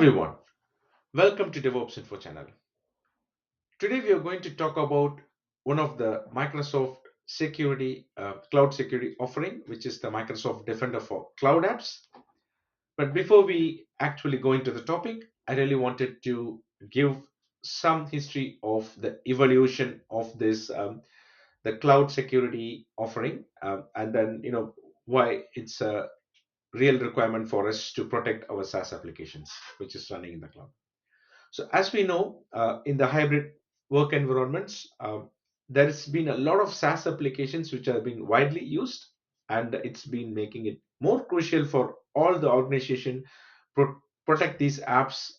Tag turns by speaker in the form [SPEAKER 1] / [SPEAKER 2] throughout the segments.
[SPEAKER 1] everyone, welcome to DevOps Info channel. Today we are going to talk about one of the Microsoft security cloud security offering, which is the Microsoft Defender for cloud apps. But before we actually go into the topic, I really wanted to give some history of the evolution of this the cloud security offering, and then why it's a real requirement for us to protect our SaaS applications, which is running in the cloud. So, as we know, in the hybrid work environments, there's been a lot of SaaS applications which have been widely used, and it's been making it more crucial for all the organization protect these apps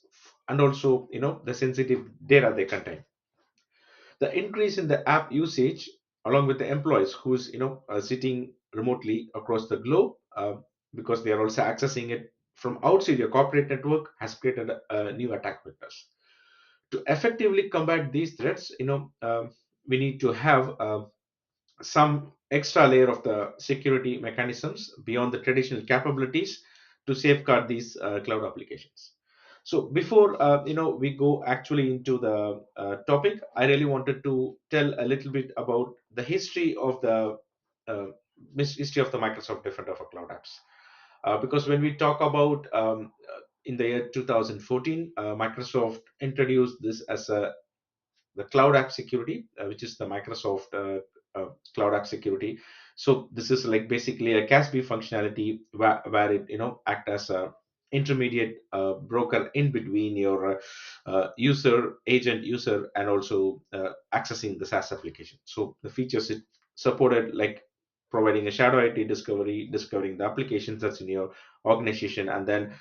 [SPEAKER 1] and also the sensitive data they contain. The increase in the app usage, along with the employees who's sitting remotely across the globe, because they are also accessing it from outside your corporate network, has created new attack vectors. To effectively combat these threats, we need to have some extra layer of the security mechanisms beyond the traditional capabilities to safeguard these cloud applications. So before we go actually into the topic, I really wanted to tell a little bit about the history of the uh, history of the Microsoft Defender for cloud apps. Because when we talk about in the year 2014, Microsoft introduced this as the cloud app security, which is the Microsoft cloud app security. So this is like basically a CASB functionality where it act as a intermediate broker in between your user agent user and also accessing the SaaS application. So the features it supported, like providing a shadow IT discovery, discovering the applications that's in your organization, and then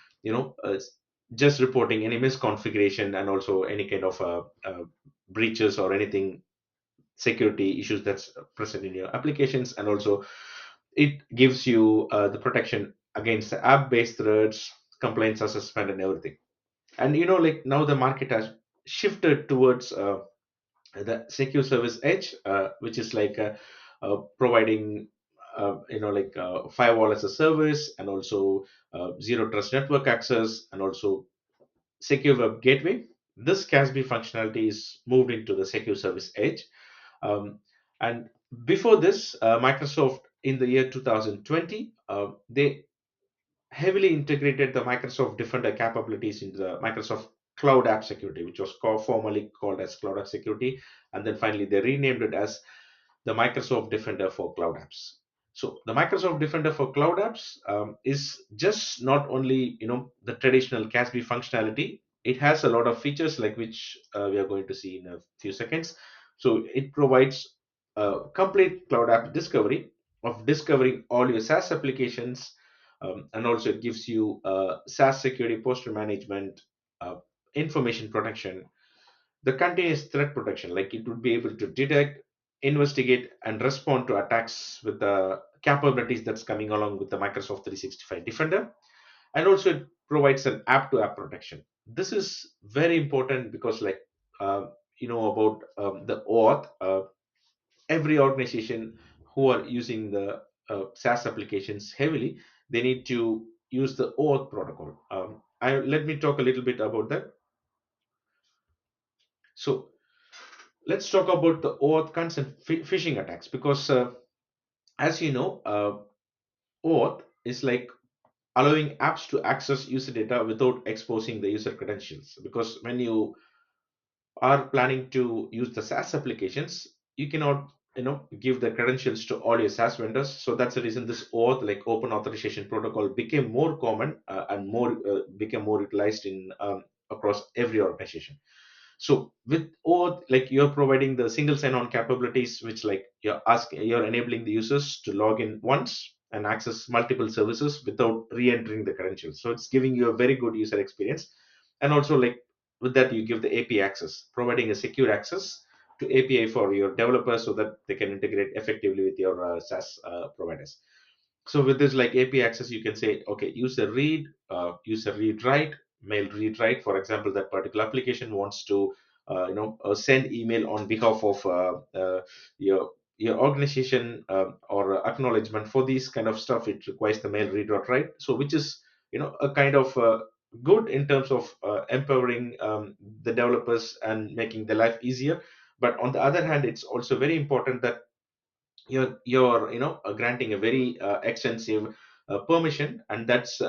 [SPEAKER 1] just reporting any misconfiguration and also any kind of breaches or anything security issues that's present in your applications. And also it gives you the protection against the app based threats, complaints assessment, and everything. And like now the market has shifted towards the secure service edge, which is like providing like firewall as a service, and also zero trust network access, and also secure web gateway. This CASB functionality is moved into the secure service edge. And before this, Microsoft in the year 2020, they heavily integrated the Microsoft Defender capabilities into the Microsoft Cloud App Security, which was formerly called as Cloud App Security, and then finally they renamed it as the Microsoft Defender for Cloud Apps. So the Microsoft Defender for Cloud Apps is just not only the traditional CASB functionality. It has a lot of features like which we are going to see in a few seconds. So it provides complete cloud app discovery of discovering all your SaaS applications, and also it gives you SaaS security posture management, uh, information protection, the continuous threat protection, like it would be able to detect, investigate, and respond to attacks with the capabilities that's coming along with the Microsoft 365 Defender. And also it provides an app to app protection. This is very important because like about the OAuth, every organization who are using the SaaS applications heavily, they need to use the OAuth protocol. Let me talk a little bit about that. So let's talk about the OAuth consent phishing attacks, because as you know, OAuth is like allowing apps to access user data without exposing the user credentials. Because when you are planning to use the SaaS applications, you cannot give the credentials to all your SaaS vendors. So that's the reason this OAuth, like open authorization protocol, became more common and more became more utilized in across every organization. So with OAuth, like you're providing the single sign-on capabilities, which like you're enabling the users to log in once and access multiple services without re-entering the credentials. So it's giving you a very good user experience. And also like with that, you give the API access, providing a secure access to API for your developers so that they can integrate effectively with your SaaS providers. So with this like API access, you can say, okay, user read write, mail read write. For example, that particular application wants to send email on behalf of your organization, or acknowledgement for these kind of stuff. It requires the mail read or write. So which is a kind of good in terms of empowering the developers and making their life easier. But on the other hand, it's also very important that you're granting a very extensive permission, and that's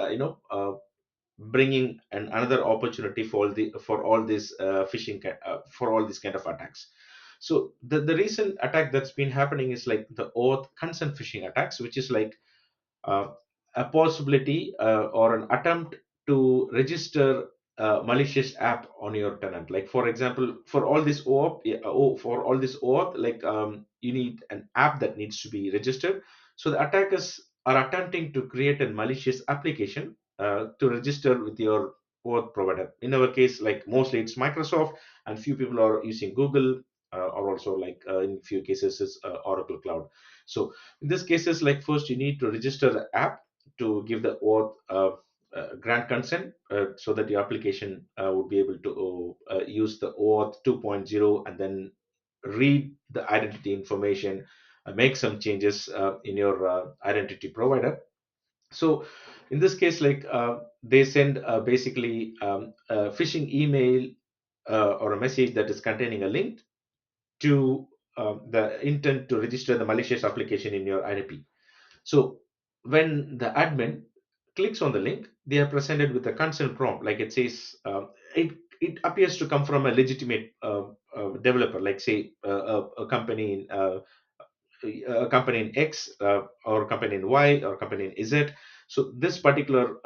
[SPEAKER 1] bringing another opportunity for all these for all these kind of attacks. So the recent attack that's been happening is like the OAuth consent phishing attacks, which is like uh, a possibility or an attempt to register a malicious app on your tenant. Like for example, for all this OAuth, for all this OAuth, like you need an app that needs to be registered. So the attackers are attempting to create a malicious application to register with your OAuth provider. In our case, like mostly it's Microsoft, and few people are using Google, or also like in few cases is Oracle Cloud. So in this cases, like first you need to register the app to give the OAuth grant consent, so that your application would be able to use the OAuth 2.0 and then read the identity information, make some changes in your identity provider. So in this case, like they send basically a phishing email or a message that is containing a link to the intent to register the malicious application in your IDP. So when the admin clicks on the link, they are presented with a consent prompt. Like it says, it appears to come from a legitimate developer, like say a company in a company in X, or company in Y, or company in Z. So this particular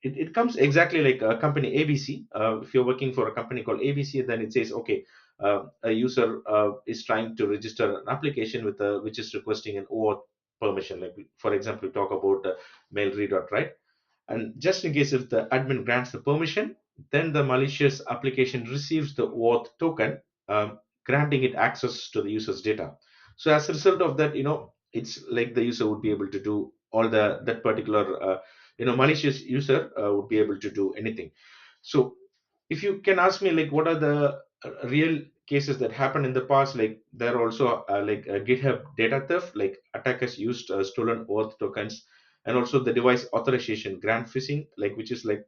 [SPEAKER 1] it comes exactly like a company ABC. If you're working for a company called ABC, then it says, okay, a user is trying to register an application with a which is requesting an OAuth permission. Like for example, we talk about mail readout, right? And just in case if the admin grants the permission, then the malicious application receives the OAuth token, granting it access to the user's data. So as a result of that, it's like the user would be able to do all the that particular, malicious user would be able to do anything. So if you can ask me, like, what are the real cases that happened in the past? Like there are also like GitHub data theft, like attackers used stolen OAuth tokens, and also the device authorization grant phishing, like which is like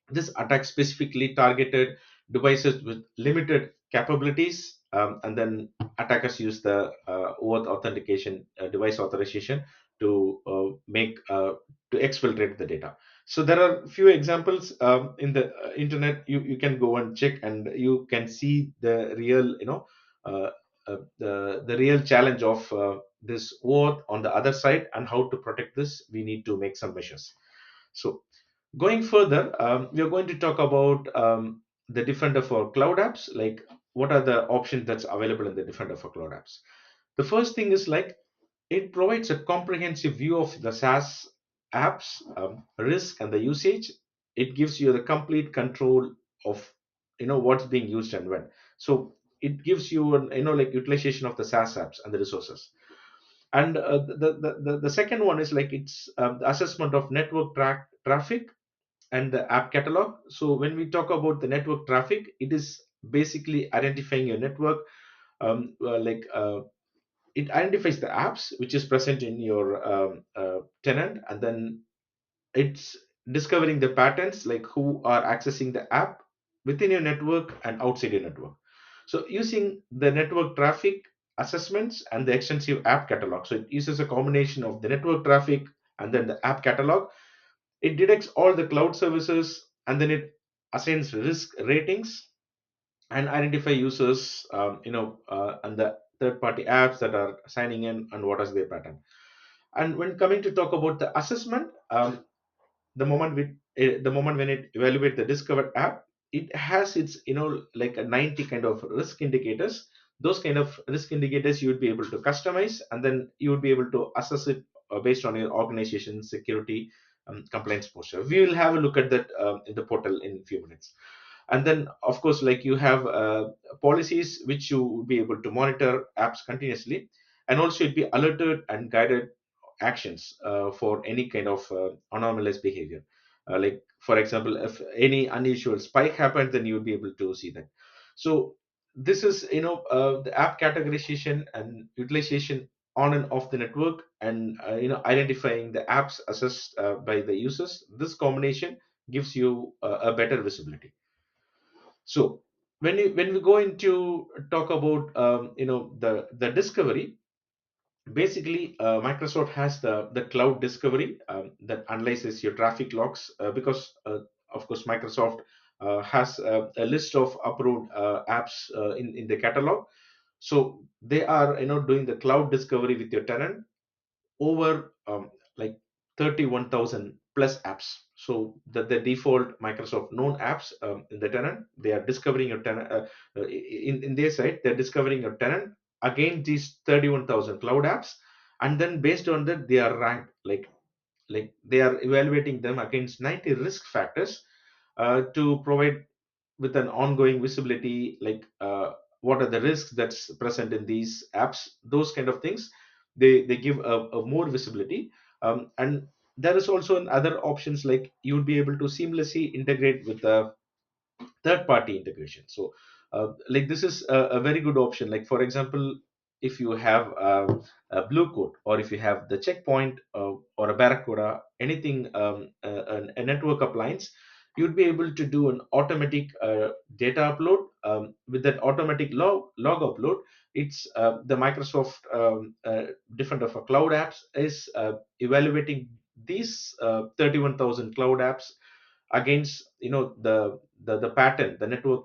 [SPEAKER 1] this attack specifically targeted devices with limited capabilities, and then attackers use the OAuth authentication, device authorization to make to exfiltrate the data. So there are few examples in the internet. You can go and check, and you can see the real, uh, the real challenge of this OAuth on the other side, and how to protect this. We need to make some measures. So going further, we are going to talk about the Defender for cloud apps, like what are the options that's available in the Defender for cloud apps. The first thing is like it provides a comprehensive view of the SaaS apps, risk and the usage. It gives you the complete control of what's being used and when. So it gives you an like utilization of the SaaS apps and the resources. And the second one is like it's the assessment of network traffic and the app catalog. So when we talk about the network traffic, it is basically identifying your network. Like it identifies the apps which is present in your tenant, and then it's discovering the patterns, like who are accessing the app within your network and outside your network. So using the network traffic assessments and the extensive app catalog, so it uses a combination of the network traffic and then the app catalog. It detects all the cloud services, and then it assigns risk ratings and identify users, and the third party apps that are signing in and what is their pattern. And when coming to talk about the assessment, the moment when it evaluate the discovered app, it has its like a 90 kind of risk indicators. Those kind of risk indicators you would be able to customize, and then you would be able to assess it based on your organization security compliance posture. We will have a look at that in the portal in a few minutes. And then of course, like you have policies which you will be able to monitor apps continuously, and also it be alerted and guided actions for any kind of anomalous behavior. Like for example, if any unusual spike happens, then you'll be able to see that. So this is the app categorization and utilization on and off the network, and identifying the apps assessed by the users. This combination gives you a better visibility. So when we go into talk about the discovery, basically Microsoft has the cloud discovery that analyzes your traffic logs, because of course Microsoft has a list of approved apps in the catalog. So they are doing the cloud discovery with your tenant over like 31,000 plus apps. So the default Microsoft known apps in the tenant, they are discovering your tenant in their site, they're discovering your tenant against these 31,000 cloud apps, and then based on that they are ranked, like they are evaluating them against 90 risk factors to provide with an ongoing visibility, like what are the risks that's present in these apps, those kind of things. They give a more visibility. And there is also other options, like you would be able to seamlessly integrate with the third party integration. So like this is a very good option. Like for example, if you have a blue code, or if you have the checkpoint or a barracuda, anything, a network appliance, you'd be able to do an automatic data upload. With that automatic log upload, it's the Microsoft different of a cloud apps is evaluating these 31,000 cloud apps against the pattern, the network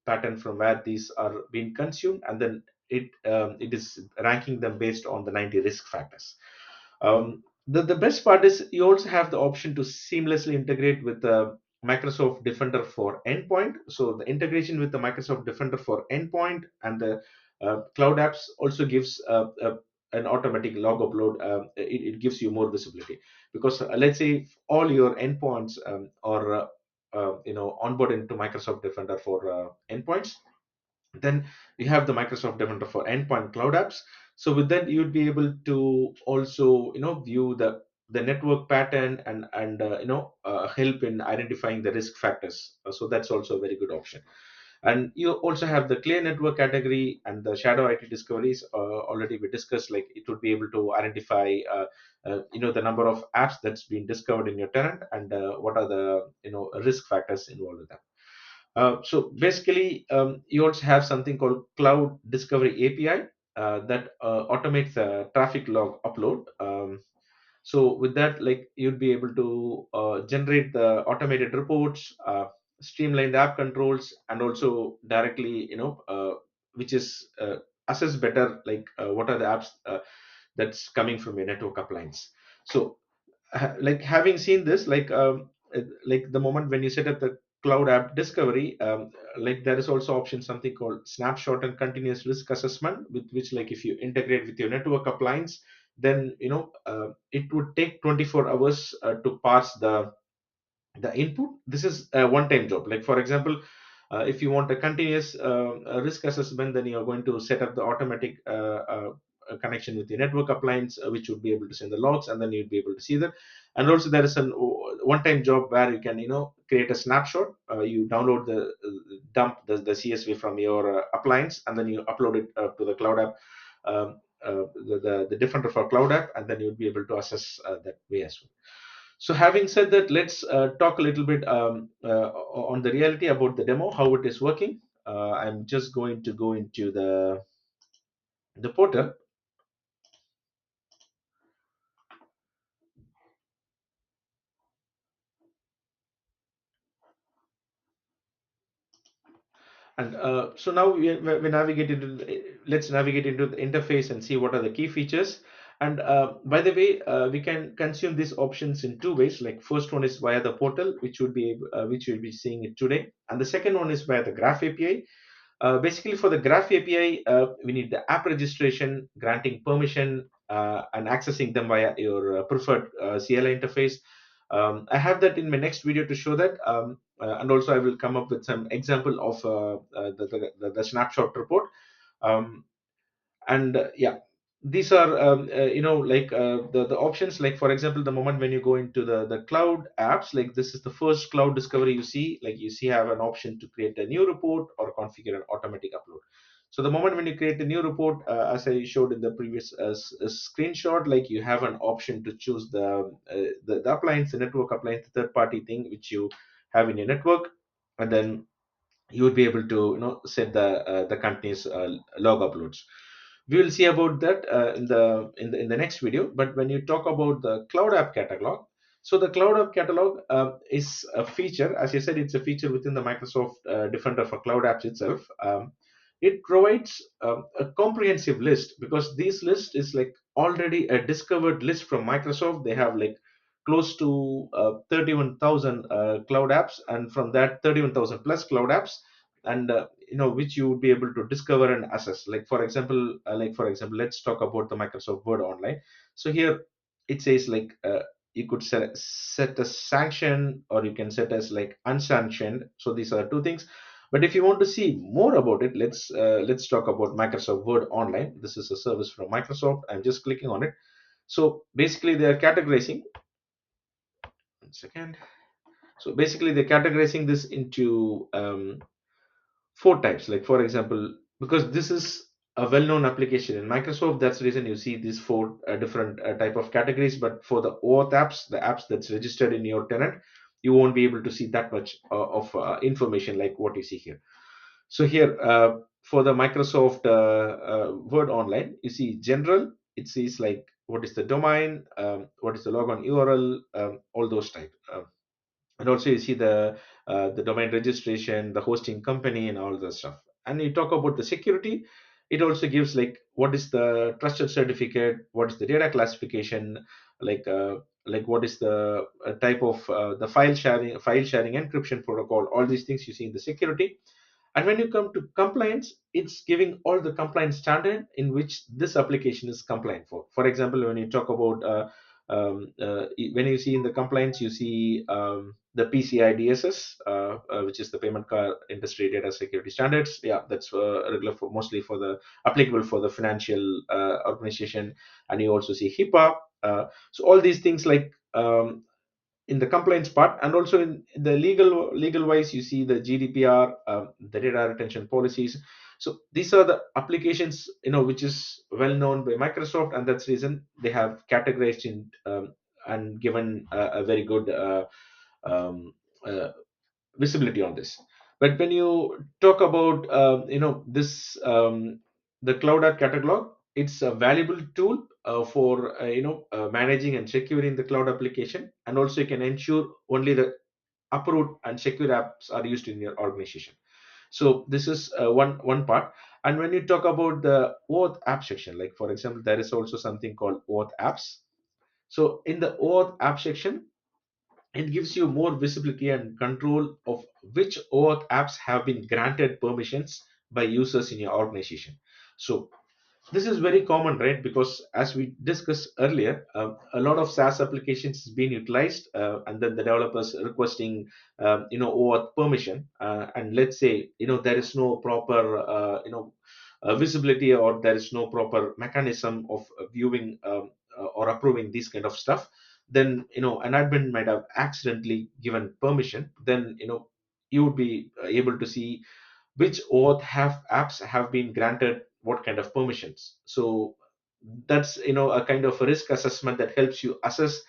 [SPEAKER 1] pattern from where these are being consumed, and then it is ranking them based on the 90 risk factors. The best part is you also have the option to seamlessly integrate with the Microsoft Defender for Endpoint. So the integration with the Microsoft Defender for Endpoint and the cloud apps also gives an automatic log upload. It gives you more visibility, because let's say if all your endpoints are onboard into Microsoft Defender for endpoints, then you have the Microsoft Defender for Endpoint Cloud Apps. So with that, you'd be able to also view the network pattern and help in identifying the risk factors. So that's also a very good option. And you also have the clear network category and the shadow IT discoveries. Already we discussed, like it would be able to identify the number of apps that's been discovered in your tenant, and what are the risk factors involved with that. So basically, you also have something called Cloud Discovery API that automates the traffic log upload. So with that, like you'd be able to generate the automated reports, streamline the app controls, and also directly, which is assess better, like what are the apps that's coming from your network appliance. So like having seen this, like the moment when you set up the cloud app discovery, like there is also option something called Snapshot and continuous risk assessment, with which, like if you integrate with your network appliance, then it would take 24 hours to parse the input. This is a one time job. Like for example, if you want a continuous risk assessment, then you're going to set up the automatic connection with the network appliance, which would be able to send the logs, and then you'd be able to see that. And also there is an one time job where you can create a snapshot. You download dump the CSV from your appliance, and then you upload it to the cloud app, the different of our cloud app, and then you'll be able to assess that way as well. So having said that, let's talk a little bit on the reality about the demo, how it is working. I'm just going to go into the portal. And so now we navigate into let's navigate into the interface and see what are the key features. And by the way, we can consume these options in two ways. Like first one is via the portal, which you'll be seeing it today, and the second one is via the Graph API. Basically, for the Graph API, we need the app registration, granting permission, and accessing them via your preferred CLI interface. I have that in my next video to show that, and also I will come up with some example of the snapshot report. Um, and yeah, these are the options. Like for example, the moment when you go into the cloud apps, like this is the first cloud discovery you see. Like you see have an option to create a new report or configure an automatic upload. So the moment when you create a new report, as I showed in the previous screenshot, like you have an option to choose the appliance, the network appliance, the third party thing which you have in your network, and then you would be able to set the company's log uploads. We will see about that in the next video. But when you talk about the cloud app catalog, so the cloud app catalog is a feature, as you said, it's a feature within the Microsoft Defender for Cloud Apps itself. It provides a comprehensive list, because this list is like already a discovered list from Microsoft. They have like close to 31,000 cloud apps, and from that 31,000 plus cloud apps, and which you would be able to discover and assess. Like for example, let's talk about the Microsoft Word Online. So here it says like you could set a sanction, or you can set as like unsanctioned. So these are two things. But if you want to see more about it, let's talk about Microsoft Word Online. This is a service from Microsoft. I'm just clicking on it. So basically they are categorizing, one second. So basically they're categorizing this into four types. Like for example, because this is a well-known application in Microsoft, that's the reason you see these four different type of categories. But for the OAuth apps, the apps that's registered in your tenant, you won't be able to see that much of information like what you see here. So here, for the Microsoft Word Online, you see general. It says like what is the domain, what is the logon URL, all those type. And also you see the domain registration, the hosting company, and all the stuff. And you talk about the security, it also gives like what is the trusted certificate, what is the data classification, like like what is the type of the file sharing encryption protocol, all these things you see in the security. And when you come to compliance, it's giving all the compliance standard in which this application is compliant for. For example, when you talk about when you see in the compliance, you see the PCI DSS, which is the payment card industry data security standards. Yeah, that's regular for mostly for the applicable for the financial organization. And you also see HIPAA. So all these things like in the compliance part, and also in the legal wise, you see the GDPR, the data retention policies. So these are the applications which is well known by Microsoft, and that's the reason they have categorized in and given a very good um, uh, visibility on this. But when you talk about this the cloud app catalog, it's a valuable tool for managing and securing the cloud application, and also you can ensure only the approved and secure apps are used in your organization. So this is one part. And when you talk about the OAuth app section, like for example, there is also something called OAuth apps. So in the OAuth app section, it gives you more visibility and control of which OAuth apps have been granted permissions by users in your organization. So this is very common, right? Because as we discussed earlier, a lot of SaaS applications is being utilized, and then the developers requesting, OAuth permission, and let's say, there is no proper, visibility, or there is no proper mechanism of viewing or approving these kind of stuff. Then, an admin might have accidentally given permission. Then, you would be able to see which OAuth have apps have been granted what kind of permissions. So that's a kind of a risk assessment that helps you assess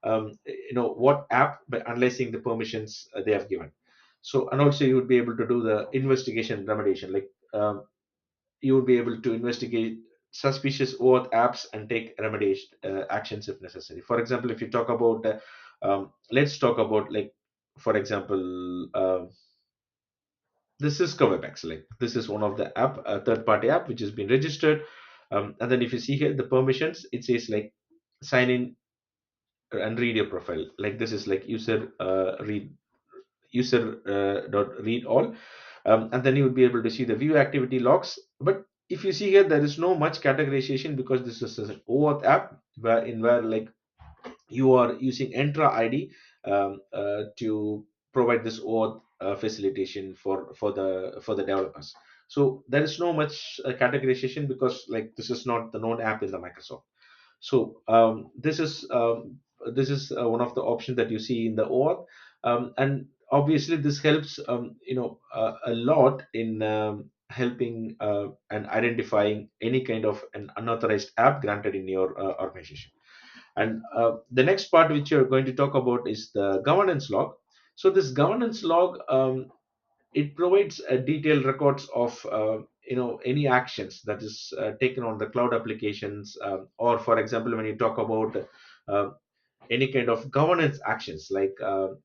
[SPEAKER 1] what app by analyzing the permissions they have given. So, and also you would be able to do the investigation remediation, like you would be able to investigate suspicious OAuth apps and take remediation actions if necessary. For example, if you talk about let's talk about, like for example, this is Coverbax. Like this is one of the app, a third party app which has been registered. And then if you see here the permissions, it says like sign in and read your profile. Like this is like user dot read all. And then you would be able to see the view activity logs. But if you see here, there is no much categorization, because this is an OAuth app where like you are using Entra ID to provide this OAuth facilitation for the developers. So there is no much categorization, because like this is not the known app in the Microsoft. So this is one of the options that you see in the OAuth, and obviously this helps a lot in helping and identifying any kind of an unauthorized app granted in your organization. And the next part which you're going to talk about is the governance log. So this governance log, it provides detailed records of any actions that is taken on the cloud applications, or for example, when you talk about uh, any kind of governance actions like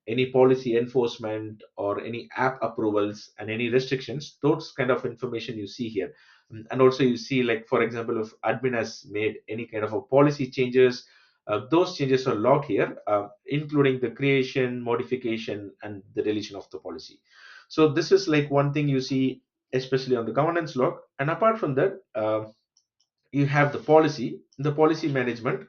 [SPEAKER 1] any policy enforcement or any app approvals and any restrictions, those kind of information you see here. And also you see, like for example, if admin has made any kind of a policy changes, those changes are logged here, including the creation, modification, and the deletion of the policy. So this is like one thing you see, especially on the governance log. And apart from that, you have the policy management.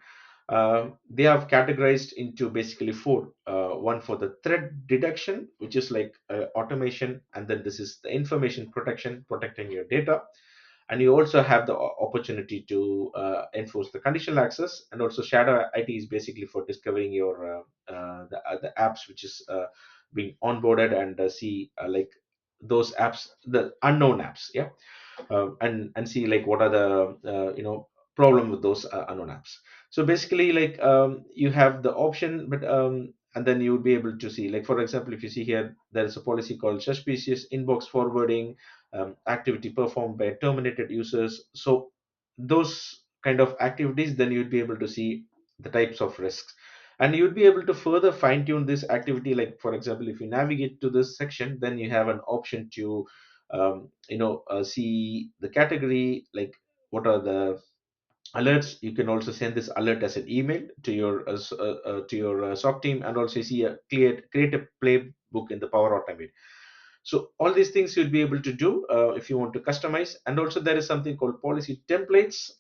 [SPEAKER 1] They have categorized into basically four. One for the threat detection, which is like automation, and then this is the information protection, protecting your data. And you also have the opportunity to enforce the conditional access. And also shadow IT is basically for discovering your the apps which is being onboarded, and see like those apps, the unknown apps, yeah. And see like what are the problem with those unknown apps. So basically, like you have the option, but and then you would be able to see, like for example, if you see here, there is a policy called suspicious inbox forwarding, activity performed by terminated users. So those kind of activities, then you'd be able to see the types of risks, and you'd be able to further fine tune this activity. Like for example, if you navigate to this section, then you have an option to see the category, like what are the alerts. You can also send this alert as an email to your SOC team, and also see a create a playbook in the Power Automate. So all these things you'll be able to do if you want to customize. And also there is something called policy templates.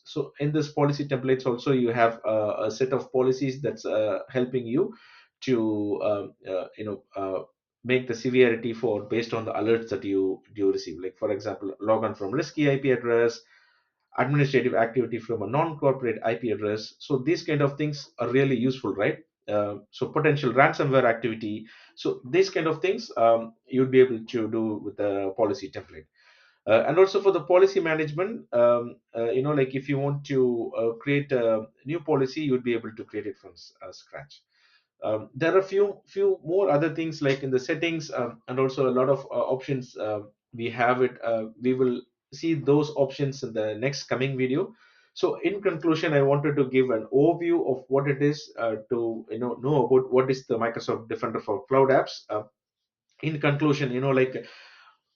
[SPEAKER 1] So in this policy templates also, you have a set of policies that's helping you to make the severity for based on the alerts that you receive. Like for example, log on from risky IP address, administrative activity from a non-corporate IP address. So these kind of things are really useful, right? So potential ransomware activity. So these kind of things you'd be able to do with the policy template. And also for the policy management, like if you want to create a new policy, you'd be able to create it from scratch. There are a few more other things like in the settings, and also a lot of options. We have it. We will see those options in the next coming video. So in conclusion, I wanted to give an overview of what it is to know about what is the Microsoft Defender for Cloud Apps. In conclusion, like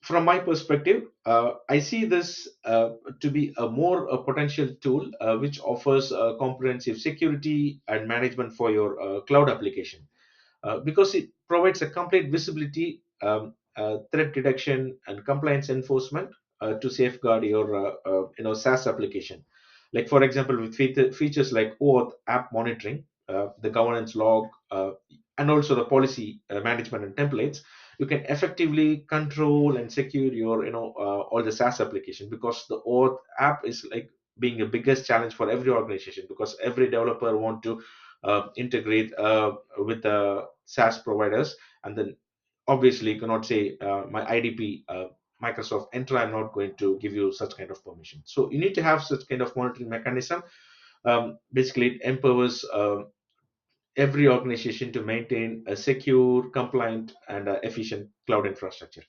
[SPEAKER 1] from my perspective, I see this to be a more potential tool which offers comprehensive security and management for your cloud application, because it provides a complete visibility, threat detection, and compliance enforcement to safeguard your SaaS application. Like for example, with features like OAuth app monitoring, the governance log, and also the policy management and templates, you can effectively control and secure your all the SaaS application, because the OAuth app is like being a biggest challenge for every organization, because every developer want to integrate with the SaaS providers. And then obviously you cannot say my IDP, Microsoft Entra, I'm not going to give you such kind of permission. So you need to have such kind of monitoring mechanism. Basically, it empowers every organization to maintain a secure, compliant, and efficient cloud infrastructure.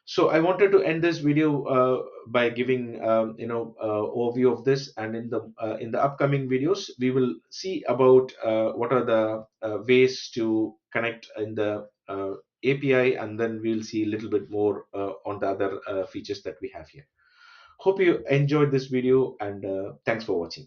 [SPEAKER 1] So I wanted to end this video by giving overview of this, and in the upcoming videos we will see about what are the ways to connect in the API, and then we'll see a little bit more on the other features that we have here. Hope you enjoyed this video, and thanks for watching.